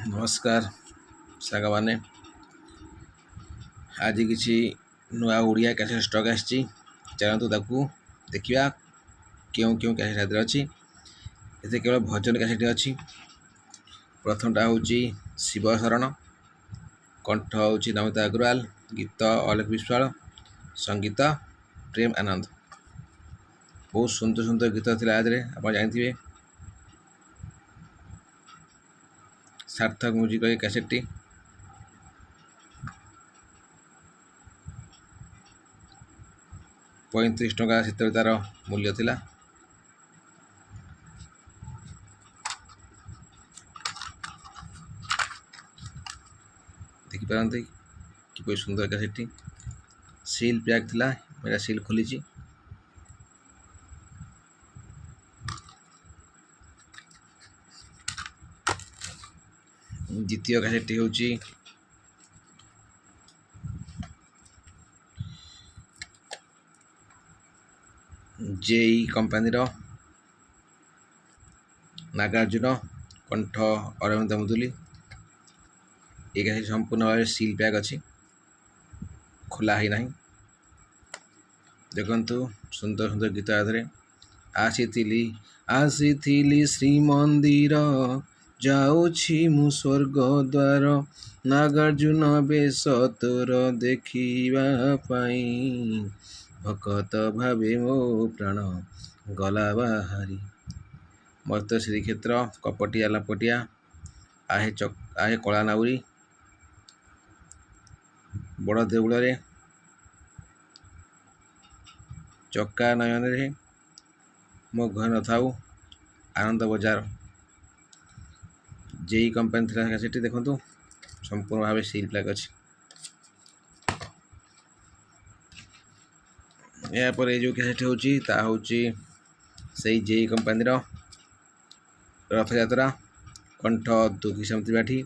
नमस्कार साग मैंने आज किसी नुआ ओडिया कैसेट स्टॉक आसी चलतु देखा क्यों क्यों कैसेट अच्छी ये केवल भजन कैसेट अच्छी। प्रथमटा हूँ शिव शरण, कंठ हूँ नमिता अग्रवाल, गीत अलेख विश्वाल, संगीत प्रेम आनंद। बहुत सुंदर सुंदर गीत थी आज आप जानते सार्थक म्यूजिक कैसेट 35 टଙ୍କା से तार मूल्य थिला। देखिपारते कि सुंदर कैसेट सील पैक थिला, मेरा सील खोली। द्वितीय कैसेट हूँ जेई कंपानी नागार्जुन, कंठ अरविंद मुदुली। ये कैसेट संपूर्ण भाव सील पैक अच्छी, खोला ही नहीं। देखंतु सुंदर सुंदर गीत आधे आसी श्रीमंदिर जाऊछि मु स्वर्ग द्वार, नागार्जुन बेश तोर देखिबा पाई, भकत भावे मो प्राण गला बाहारी। मर्त श्रीक्षेत्र कपटिया लपटिया आहे कला नाउरी, बड़ देउल चक्का नयन रे मो घर न थाऊ, आनंद बजार। जेई कंपानी थी कैसेट देखो संपूर्ण भाव सील प्लैक अच्छी। यापर जो कैसेट हूँ से जेई कंपानी रथ यात्रा, कंठ दुखी समिति बाठी।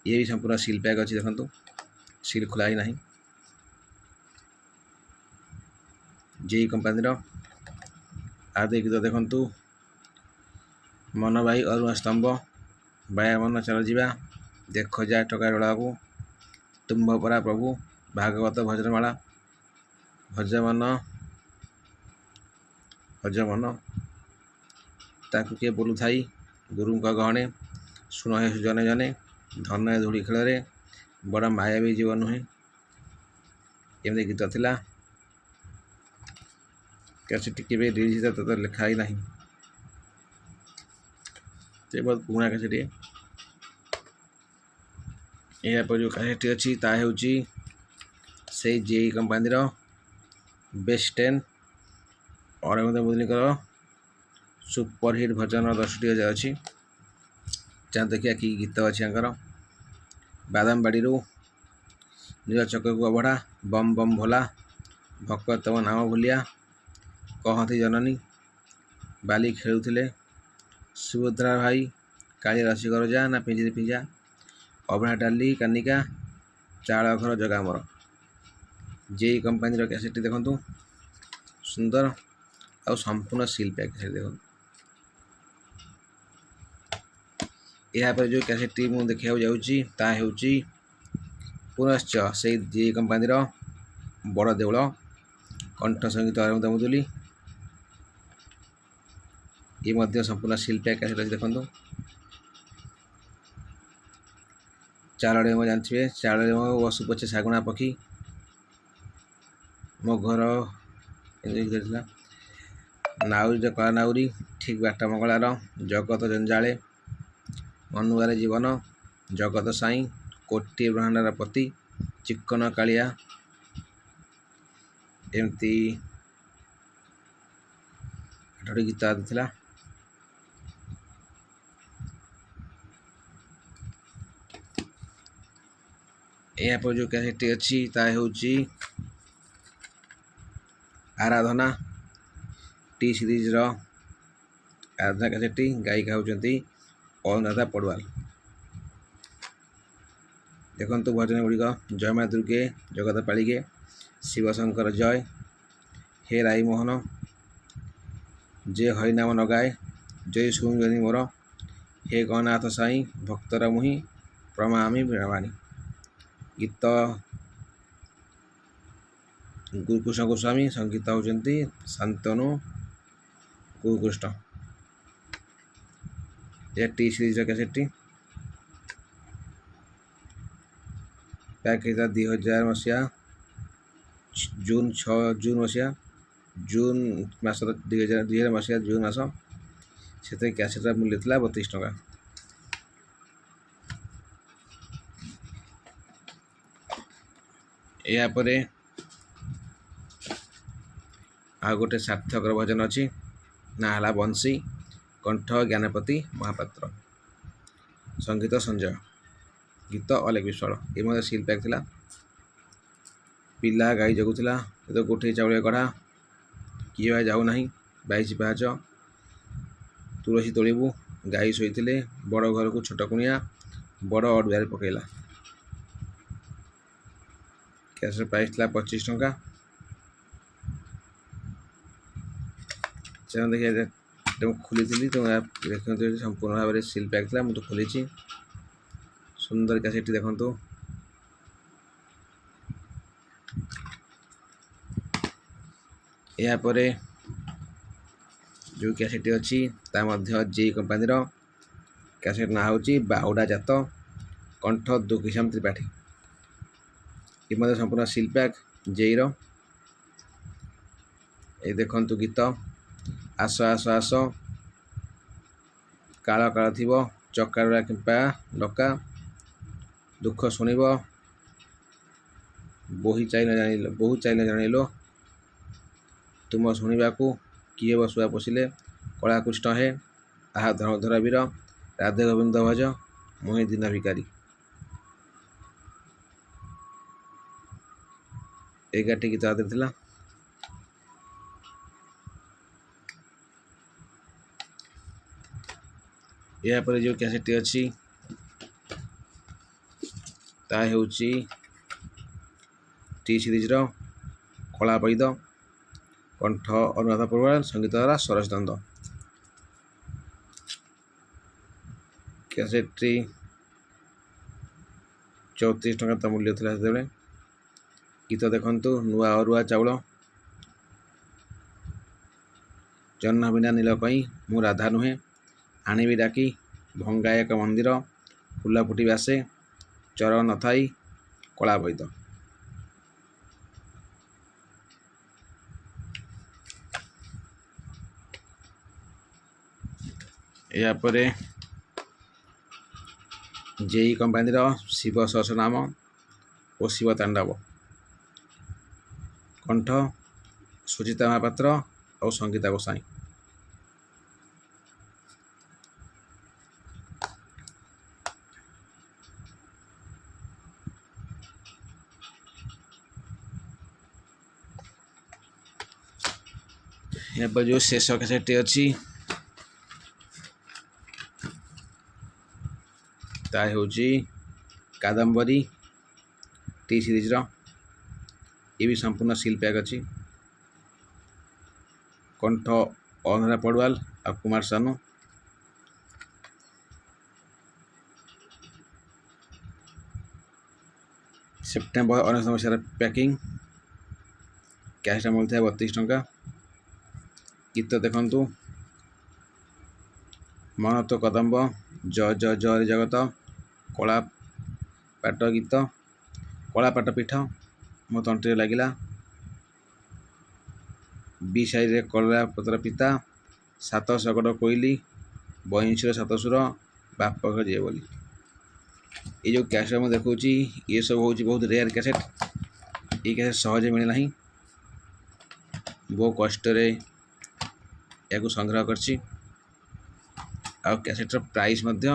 ये भी संपूर्ण सील पैक अच्छी, देखो सील खोला ही नहीं। जेई कंपानी आदि गीत देखु मन भाई अरुण स्तंभ, बाया मन चल जा, देख जा टका डोला को, तुम्भ परा प्रभु, भागवत भजनमाला, भजमन ताकू किए बोलू थाई, गुरु गहणे शुण हे जने जने, धन है धूड़ी खेल बड़ माया भी जीवन नुहे। एमती गीत थिला कैसेट के रिलीज तो लिखा ही नहीं, बहुत पुराना कैसेट। यहाँ पर जो कैसेट अच्छी हूँ से जेई company best 10 Arvind Mudulikar superhit भजन 10टी अच्छी। चाह देखिए कि गीत अच्छी बादामबाड़ी निज चक को अबढ़ा, बम बम भोला, भक्त तम नाम भूलिया, कहती जननी, बाली खेलुले, सुभद्रा भाई, काली रसिकर जा ना पिंजरी पिंजा, अबढ़ा डाली कानिका, चाल घर जगा मोर। जेई कंपानी कैसेट देखो सुंदर आ संपूर्ण सील पैक कैसेट देखो। यहाँ जो कैसेट मुझे देखा जाऊँगी पुनश्च से जेई कंपानी बड़ देउल, कंठ संगीत अरविंद मुदुली। ये संपूर्ण सील पैक कैसेट अच्छी, देखो चालड़े मो जानते चालड़े मो बसु पचे शागुणा पक्षी, मो घर नाउरी कला नाउरी, ठीक बाटा मंगलार, जगत जंजाले, मनुआरे जीवन, जगत साई, कोटी ब्रह्मांडार पति, चिक्कन कालिया। एमती 8टी गीत आदि थिला। यहाँ पर जो कैसेट अच्छी हूँ आराधना टी सीरीज आराधना कैसेट, गायिका होती अनुराधा पड़वाल। देखो भजन गुड़िक जय माँ दुर्गे, जगत पालिके, शिव शंकर जय, हे राई मोहन, जे हरिनाम नगाए, जय सुमिरनी मोर, हे गणनाथ साई, भक्तर मुहि, ପ୍ରମାମି ବୀଣାବାଣୀ। ଗୀତ ଗୁରୁକୃଷ୍ଣ ଗୋସ୍ୱାମୀ, ସଙ୍ଗୀତ ହେଉଛନ୍ତି ଶାନ୍ତନୁ ଗୁରୁକୃଷ୍ଣ। ଏହା ଟି ସିରିଜ୍ର କ୍ୟାସେଟ୍ଟି। ପ୍ୟାକ୍ ହେଇଥିଲା 2000 ମସିହା ଜୁନ୍ ମସିହା ଜୁନ୍ ମାସର 2000 ମସିହା ଜୁନ୍ ମାସ। ସେଥିରେ କ୍ୟାସେଟ୍ର ମୂଲ୍ୟ ଥିଲା 32 ଟଙ୍କା। ଏହାପରେ ଆଉ ଗୋଟେ ସାର୍ଥକର ଭଜନ ଅଛି, ନା ହେଲା ବଂଶୀ, କଣ୍ଠ ଜ୍ଞାନପତି ମହାପାତ୍ର, ସଙ୍ଗୀତ ସଞ୍ଜୟ, ଗୀତ ଅଲେଖ ବିଶ୍ୱାଳ। ଏ ମଧ୍ୟ ସିଲ୍ ପ୍ୟାକ୍ ଥିଲା। ପିଲା ଗାଈ ଜଗୁଥିଲା, ଏ ତ ଗୋଟିଏ ଚାଉଳିଆ କଢ଼ା, କିଏ ବା ଯାଉନାହିଁ 22 ପାହାଚ, ତୁଳସୀ ତୋଳିବୁ, ଗାଈ ଶୋଇଥିଲେ, ବଡ଼ ଘରକୁ ଛୋଟ କୁଣିଆ, ବଡ଼ ଅଡ଼ୁଆରେ ପକାଇଲା। କ୍ୟାସେଟ୍ ପ୍ରାଇସ୍ ଥିଲା 25 ଟଙ୍କା। ଚାଲ ଦେଖିବା, ମୁଁ ଖୋଲିଥିଲି ତ ଦେଖନ୍ତୁ ସମ୍ପୂର୍ଣ୍ଣ ଭାବରେ ସିଲ୍ ପ୍ୟାକ୍ ଥିଲା। ମୁଁ ତ ଖୋଲିଛି, ସୁନ୍ଦର କ୍ୟାସେଟ୍ଟି ଦେଖନ୍ତୁ। ଏହାପରେ ଯେଉଁ କ୍ୟାସେଟ୍ଟି ଅଛି ତା ମଧ୍ୟ ଜେଇ କମ୍ପାନୀର। କ୍ୟାସେଟ୍ ନାଁ ହେଉଛି ବାହୁଡ଼ା ଜାତ, କଣ୍ଠ ଦୁଃଖୀଶ୍ୟାମ ତ୍ରିପାଠୀ। ଏ ମଧ୍ୟ ସମ୍ପୂର୍ଣ୍ଣ ସିଲ୍ ପ୍ୟାକ୍ ଜେଇର। ଏ ଦେଖନ୍ତୁ ଗୀତ ଆସ ଆସ ଆସ, କାଳ କାଳ ଥିବ, ଚକାଡୋଳା କିମ୍ପା ଡକା, ଦୁଃଖ ଶୁଣିବ, ବୋହୁ ଚାଇଲ ଜାଣିଲ, ତୁମ ଶୁଣିବାକୁ କିଏ ବସୁଆ ପୋଷିଲେ, କଳାକୃଷ୍ଣ ହେ, ଆହା ଧର ବୀର, ରାଧେ ଗୋବିନ୍ଦ ଭଜ, ମୁହିଁ ଦୀନ ଭିକାରୀ। 11ଟି ଗୀତ ଆଦେହରେ ଥିଲା। ଏହାପରେ ଯେଉଁ କ୍ୟାସେଟ୍ଟି ଅଛି ତାହା ହେଉଛି ଟି ସିରିଜ୍ର କଳା ବୈଦ, କଣ୍ଠ ଅନୁରାଧା ପୋରୱାଲ, ସଙ୍ଗୀତ ହେଲା ସରୋଜ ନନ୍ଦ। କ୍ୟାସେଟ୍ଟି 34 ଟଙ୍କା ତା ମୂଲ୍ୟ ଥିଲା ସେତେବେଳେ। ଗୀତ ଦେଖନ୍ତୁ ନୂଆ ଅରୁଆ ଚାଉଳ, ଜହ୍ନ ବିନା ନୀଳ କଇଁ, ମୁଁ ରାଧା ନୁହେଁ, ଆଣିବି ଡାକି, ଭଙ୍ଗା ଏକ ମନ୍ଦିର, ଫୁଲ ଫୁଟିବି ଆସେ, ଚରଣ ନଥାଇ, କଳା ବୈଦ। ଏହାପରେ ଜେଇ କମ୍ପାନୀର ଶିବ ସହସ୍ରନାମ ଓ ଶିବ ତାଣ୍ଡବ, କଣ୍ଠ ସୁଚିତା ମହାପାତ୍ର ଆଉ ସଙ୍ଗୀତା ଗୋସାଇଁ। ଏହାପରେ ଯେଉଁ ଶେଷ କ୍ୟାସେଟ୍ଟି ଅଛି ତା ହେଉଛି କାଦମ୍ବରୀ ଟି ସିରିଜ୍ର। ଏ ବି ସମ୍ପୂର୍ଣ୍ଣ ସିଲ୍ ପ୍ୟାକ୍ ଅଛି। କଣ୍ଠ ଅନୁରାଧା ପଡ଼ୱାଲ ଆଉ କୁମାର ସାନୁ। ସେପ୍ଟେମ୍ବର 19 ମସିହାର ପ୍ୟାକିଂ। କ୍ୟାସେଟ୍ ମୂଲ୍ୟ ଥିଲା 32 ଟଙ୍କା। ଗୀତ ଦେଖନ୍ତୁ ମହତ କଦମ୍ବ, ଜୟ ଜୟ ଜୟ ଜଗତ, କଳା ପାଟ ଗୀତ, କଳା ପାଟ ପିଠ, ମୋ ତଣ୍ଟିରେ ଲାଗିଲା, ବି ସାଇରେ କଲରା ପତ୍ର ପିତା, ସାତ ଶଗଡ଼ କୋଇଲି, ବଇଁଶୀର ସାତସୁର, ବାପ ଘର ଯିଏ ବୋଲି। ଏ ଯେଉଁ କ୍ୟାସେଟ୍ ମୁଁ ଦେଖାଉଛି ଏସବୁ ହେଉଛି ବହୁତ ରେୟାର କ୍ୟାସେଟ୍। এই କ୍ୟାସେଟ୍ ସହଜେ ମିଳେ ନାହିଁ। ବହୁ କଷ୍ଟରେ ଏହାକୁ ସଂଗ୍ରହ କରିଛି। ଆଉ କ୍ୟାସେଟ୍ର ପ୍ରାଇସ୍ ମଧ୍ୟ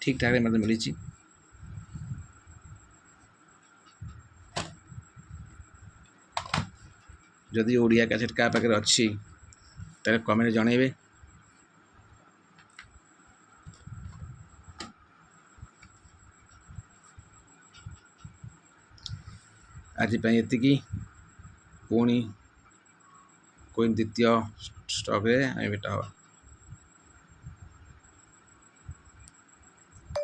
ଠିକ୍ ଠାକ୍ରେ ମୋତେ ମିଳିଛି। ଯଦି ଓଡ଼ିଆ କ୍ୟାସେଟ୍ କାହା ପାଖରେ ଅଛି ତାହେଲେ କମେଣ୍ଟ ଜଣାଇବେ। ଆଜି ପାଇଁ ଏତିକି। ପୁଣି ଦ୍ୱିତୀୟ ଷ୍ଟକ୍ରେ ଆମେ ଭେଟ ହେବା।